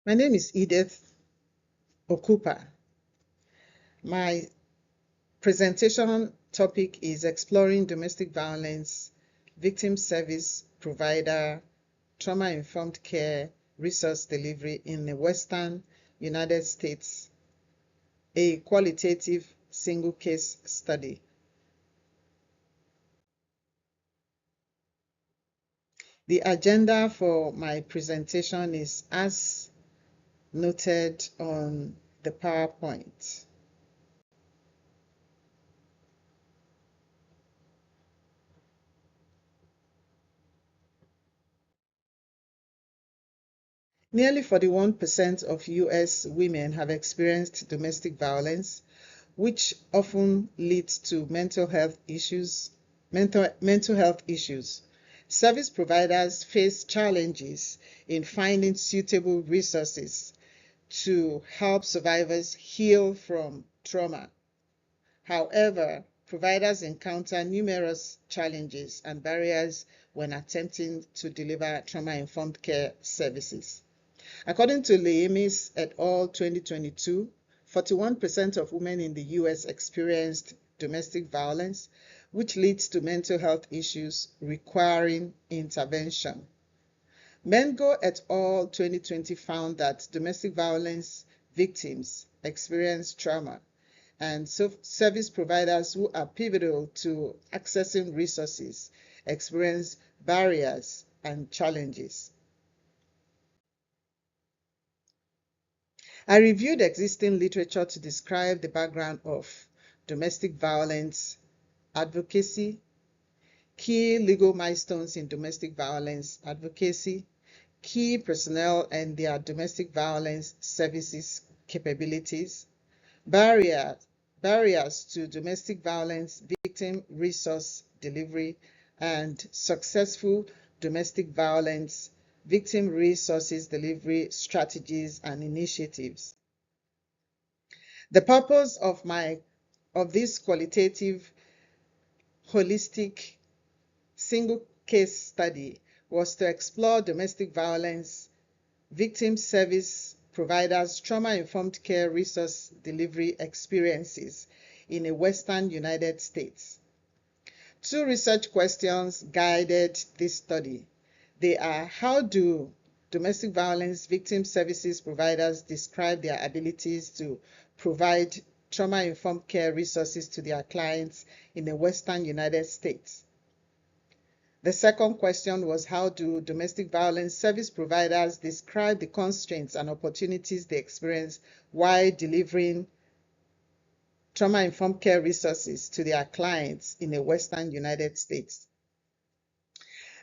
My name is Edith Okupa. My presentation topic is exploring domestic violence, victim service provider, trauma-informed care, resource delivery in the Western United States, a qualitative single case study. The agenda for my presentation is as noted on the PowerPoint. Nearly 41% of U.S. women have experienced domestic violence, which often leads to mental health issues. Service providers face challenges in finding suitable resources to help survivors heal from trauma. However, providers encounter numerous challenges and barriers when attempting to deliver trauma-informed care services. According to Leamis et al. 2022, 41% of women in the U.S. experienced domestic violence, which leads to mental health issues requiring intervention. Mengo et al. 2020 found that domestic violence victims experience trauma, and service providers who are pivotal to accessing resources experience barriers and challenges. I reviewed existing literature to describe the background of domestic violence advocacy, key legal milestones in domestic violence advocacy, key personnel and their domestic violence services capabilities, barriers to domestic violence victim resource delivery, and successful domestic violence victim resources delivery strategies and initiatives. The purpose of this qualitative, holistic, single case study was to explore domestic violence victim service providers' trauma-informed care resource delivery experiences in the Western United States. Two research questions guided this study. They are: how do domestic violence victim services providers describe their abilities to provide trauma-informed care resources to their clients in the Western United States? The second question was: how do domestic violence service providers describe the constraints and opportunities they experience while delivering trauma-informed care resources to their clients in the Western United States?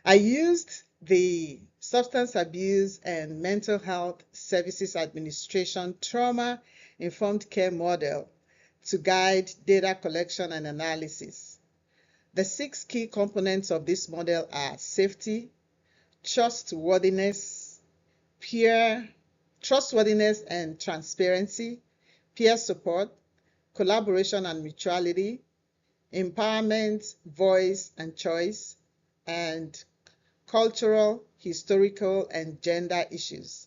I used the Substance Abuse and Mental Health Services Administration trauma-informed care model to guide data collection and analysis. The 6 key components of this model are safety, trustworthiness and transparency, peer support, collaboration and mutuality, empowerment, voice and choice, and cultural, historical, and gender issues.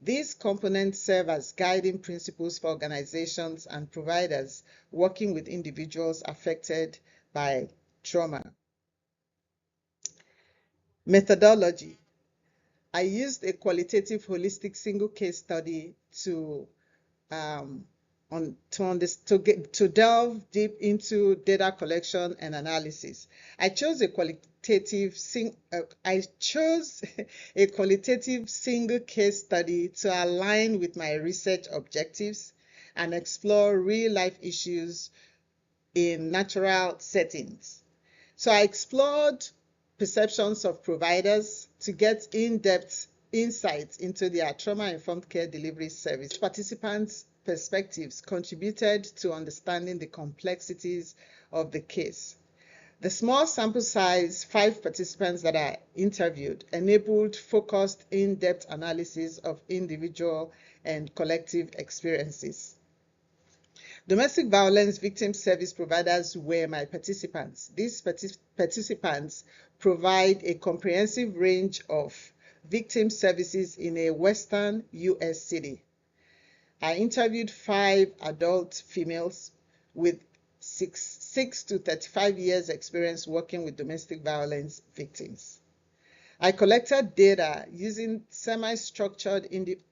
These components serve as guiding principles for organizations and providers working with individuals affected by trauma. Methodology. I used a qualitative, holistic, single case study to delve deep into data collection and analysis. I chose a qualitative single case study to align with my research objectives and explore real-life issues in natural settings. So I explored perceptions of providers to get in-depth insights into their trauma-informed care delivery service. Participants' perspectives contributed to understanding the complexities of the case. The small sample size, 5 participants that I interviewed, enabled focused, in-depth analysis of individual and collective experiences. Domestic violence victim service providers were my participants. These participants provide a comprehensive range of victim services in a Western U.S. city. I interviewed 5 adult females with 6 to 35 years experience working with domestic violence victims. I collected data using semi-structured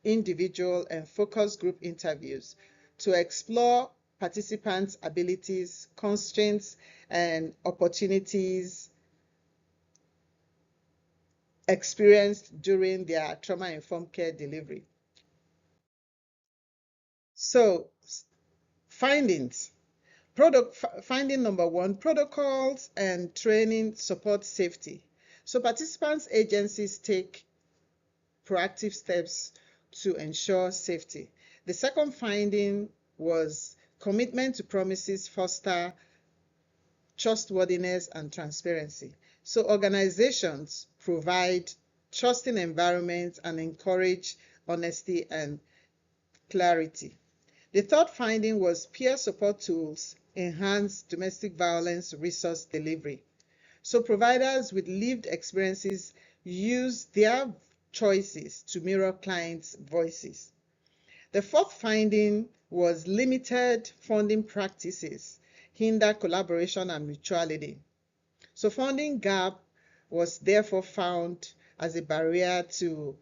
individual and focus group interviews to explore participants' abilities, constraints, and opportunities experienced during their trauma-informed care delivery. So, findings. Finding number 1, protocols and training support safety. So participants' agencies take proactive steps to ensure safety. The second finding was commitment to promises foster trustworthiness and transparency. So organizations provide trusting environments and encourage honesty and clarity. The third finding was peer support tools enhance domestic violence resource delivery. So providers with lived experiences use their choices to mirror clients' voices. The fourth finding was limited funding practices hinder collaboration and mutuality. So funding gap was therefore found as a barrier to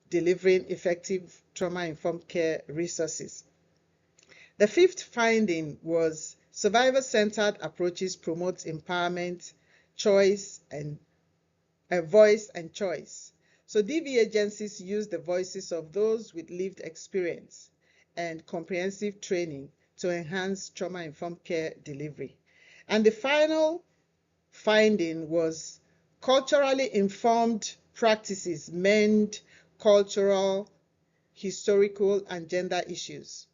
delivering effective trauma-informed care resources. The fifth finding was survivor-centered approaches promote empowerment, choice, and voice and choice. So DV agencies use the voices of those with lived experience and comprehensive training to enhance trauma-informed care delivery. And the final finding was culturally informed practices mend cultural, historical, and gender issues.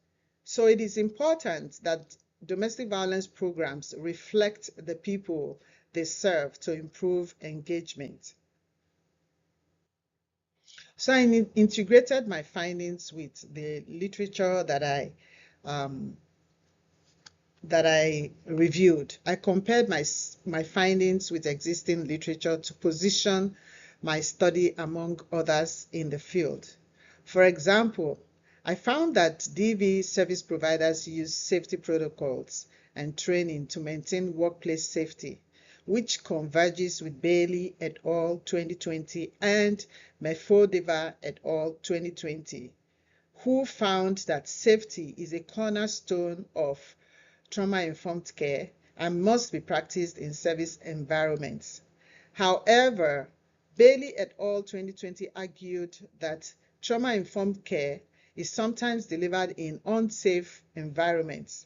So it is important that domestic violence programs reflect the people they serve to improve engagement. So I integrated my findings with the literature that I reviewed. I compared my findings with existing literature to position my study among others in the field. For example, I found that DV service providers use safety protocols and training to maintain workplace safety, which converges with Bailey et al. 2020 and Mefodeva et al. 2020, who found that safety is a cornerstone of trauma-informed care and must be practiced in service environments. However, Bailey et al. 2020 argued that trauma-informed care is sometimes delivered in unsafe environments.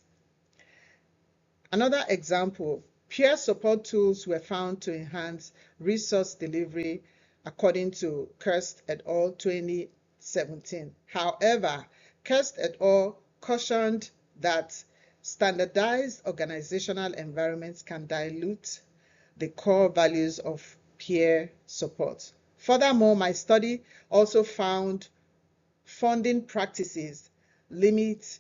Another example, peer support tools were found to enhance resource delivery according to Kirst et al. 2017. However, Kirst et al. Cautioned that standardized organizational environments can dilute the core values of peer support. Furthermore, my study also found funding practices limit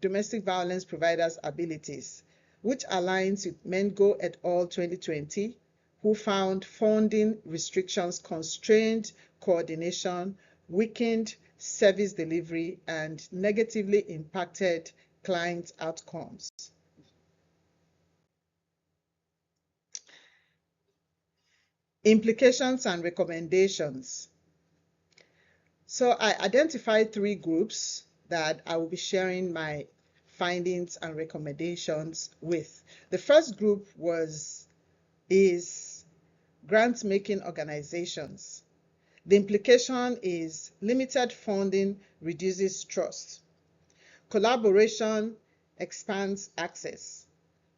domestic violence providers' abilities, which aligns with Mengo et al. 2020, who found funding restrictions constrained coordination, weakened service delivery, and negatively impacted client outcomes. Implications and recommendations. So I identified 3 groups that I will be sharing my findings and recommendations with. The first group is grant-making organizations. The implication is limited funding reduces trust. Collaboration expands access.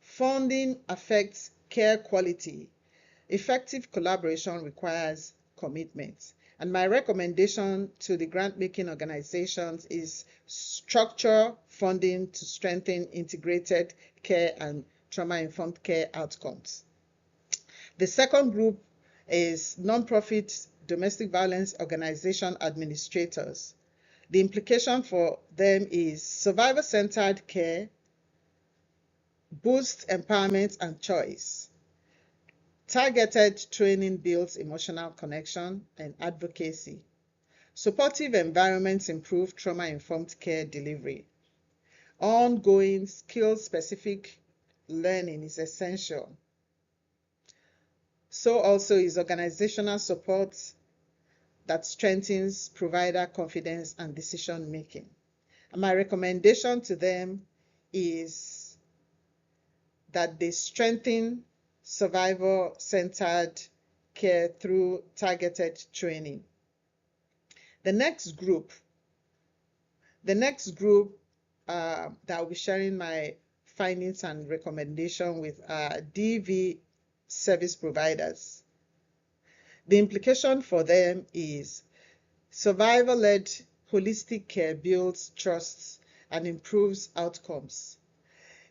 Funding affects care quality. Effective collaboration requires commitment. And my recommendation to the grant-making organizations is structure funding to strengthen integrated care and trauma-informed care outcomes. The second group is nonprofit domestic violence organization administrators. The implication for them is survivor-centered care, boost empowerment and choice. Targeted training builds emotional connection and advocacy. Supportive environments improve trauma-informed care delivery. Ongoing skill-specific learning is essential. So also is organizational support that strengthens provider confidence and decision making. And my recommendation to them is that they strengthen survivor-centered care through targeted training. The next group that I'll be sharing my findings and recommendation with are DV service providers. The implication for them is survivor-led holistic care builds trust and improves outcomes.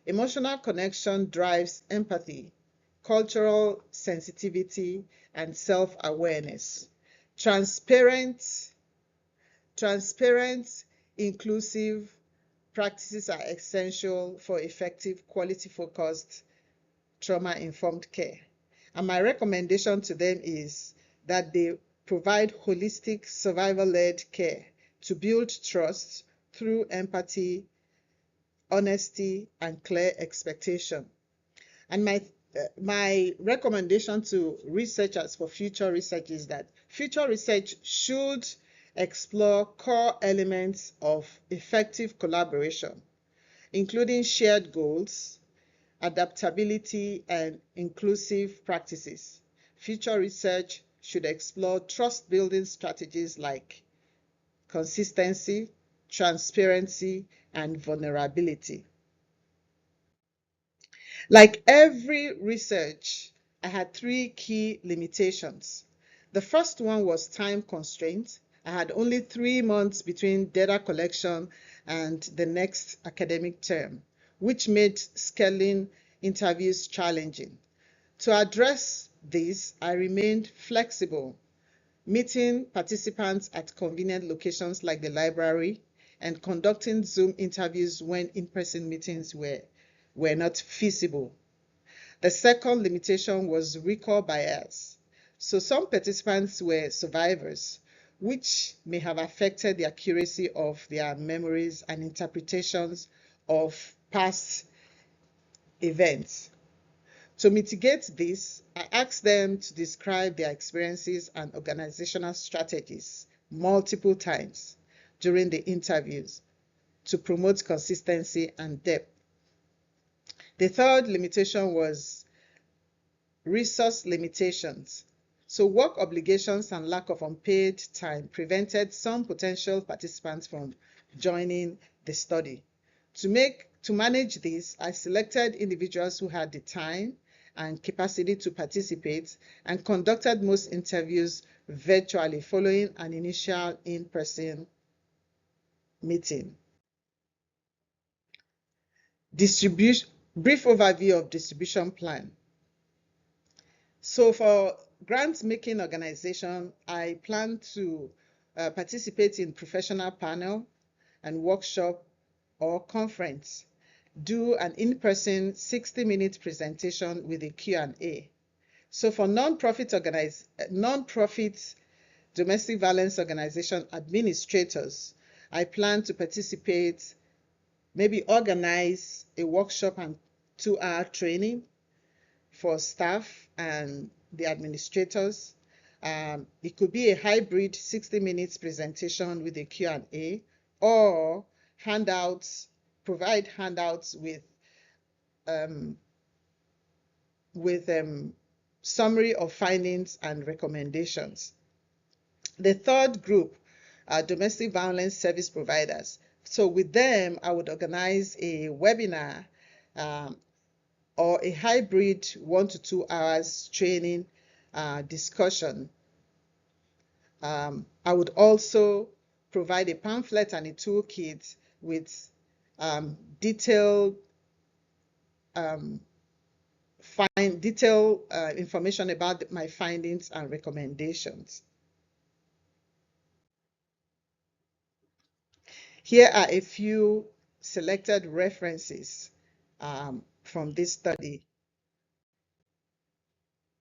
Emotional connection drives empathy, cultural sensitivity, and self-awareness. Transparent, inclusive practices are essential for effective, quality-focused, trauma-informed care. And my recommendation to them is that they provide holistic, survivor-led care to build trust through empathy, honesty, and clear expectation. And my recommendation to researchers for future research is that future research should explore core elements of effective collaboration, including shared goals, adaptability, and inclusive practices. Future research should explore trust-building strategies like consistency, transparency, and vulnerability. Like every research, I had three key limitations. The first one was time constraint. I had only 3 months between data collection and the next academic term, which made scaling interviews challenging. To address this, I remained flexible, meeting participants at convenient locations like the library and conducting Zoom interviews when in-person meetings were not feasible. The second limitation was recall bias. So some participants were survivors, which may have affected the accuracy of their memories and interpretations of past events. To mitigate this, I asked them to describe their experiences and organizational strategies multiple times during the interviews to promote consistency and depth. The third limitation was resource limitations. So work obligations and lack of unpaid time prevented some potential participants from joining the study. To manage this, I selected individuals who had the time and capacity to participate and conducted most interviews virtually following an initial in-person meeting. Brief overview of distribution plan. So for grant-making organization, I plan to participate in professional panel and workshop or conference, do an in-person 60-minute presentation with a Q&A. So for non-profit domestic violence organization administrators, I plan to participate, maybe organize a workshop and 2-hour training for staff and the administrators. It could be a hybrid 60 minutes presentation with a Q&A, or provide handouts with summary of findings and recommendations. The third group are domestic violence service providers. So with them, I would organize a webinar or a hybrid 1 to 2 hours training discussion. I would also provide a pamphlet and a toolkit with detailed information about my findings and recommendations. Here are a few selected references from this study.